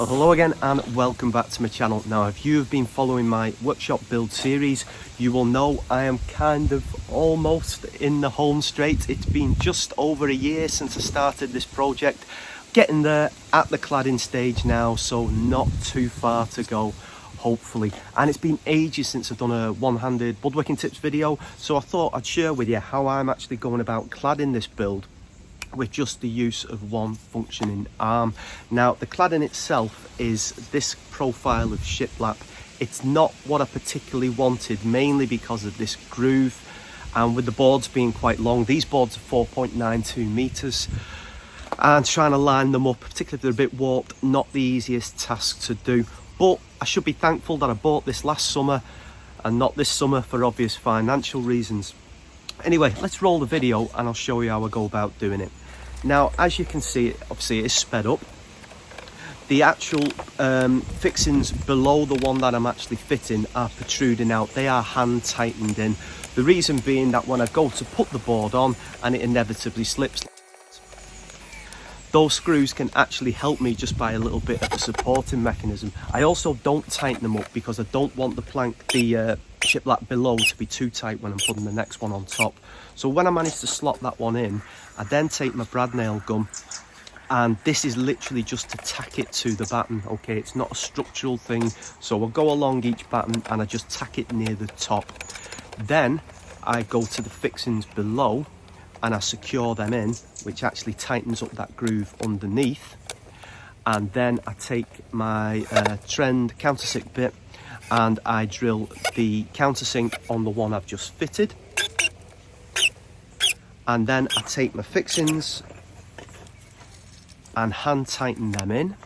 Well, hello again and welcome back to my channel. Now, if you have been following my workshop build series, you will know I am kind of almost in the home straight. It's been just over a year since I started this project. Getting there at the cladding stage now, so not too far to go, hopefully. And it's been ages since I've done a one-handed woodworking tips video, so I thought I'd share with you how I'm actually going about cladding this build with just the use of one functioning arm. Now, the cladding itself is this profile of shiplap. It's not what I particularly wanted, mainly because of this groove, and with the boards being quite long. These boards are 4.92 meters, and trying to line them up, particularly if they're a bit warped, not the easiest task to do. But I should be thankful that I bought this last summer and not this summer for obvious financial reasons. Anyway, let's roll the video and I'll show you how I go about doing it. Now, as you can see, obviously it is sped up. The actual fixings below the one that I'm actually fitting are protruding out. They are hand tightened in. The reason being that when I go to put the board on and it inevitably slips, those screws can actually help me just by a little bit of a supporting mechanism. I also don't tighten them up because I don't want the plank, the shiplap below, to be too tight when I'm putting the next one on top. So when I manage to slot that one in, I then take my brad nail gun, and this is literally just to tack it to the batten. Okay, it's not a structural thing, so I'll go along each batten and I just tack it near the top. Then I go to the fixings below and I secure them in, which actually tightens up that groove underneath. And then I take my trend countersink bit and I drill the countersink on the one I've just fitted. And then I take my fixings and hand tighten them in,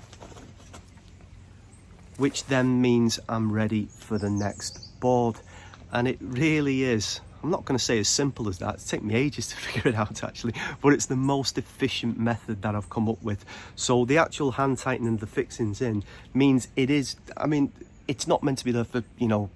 which then means I'm ready for the next board. And it really is, I'm not going to say as simple as that. It's taken me ages to figure it out actually, but it's the most efficient method that I've come up with. So the actual hand tightening the fixings in means it is, I mean, it's not meant to be there for, you know,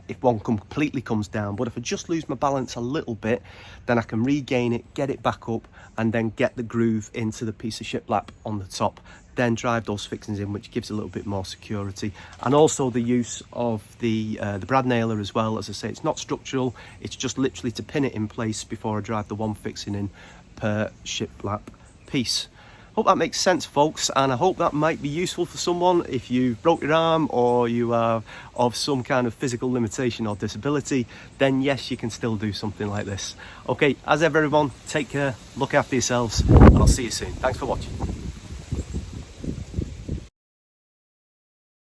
if one completely comes down, but if I just lose my balance a little bit, then I can regain it, get it back up, and then get the groove into the piece of shiplap on the top, then drive those fixings in, which gives a little bit more security. And also the use of the brad nailer as well. As I say, it's not structural, it's just literally to pin it in place before I drive the one fixing in per shiplap piece. Hope that makes sense, folks, and I hope that might be useful for someone if you broke your arm or you are of some kind of physical limitation or disability. Then yes, you can still do something like this. Okay, as ever, everyone, take care, look after yourselves, and I'll see you soon. Thanks for watching.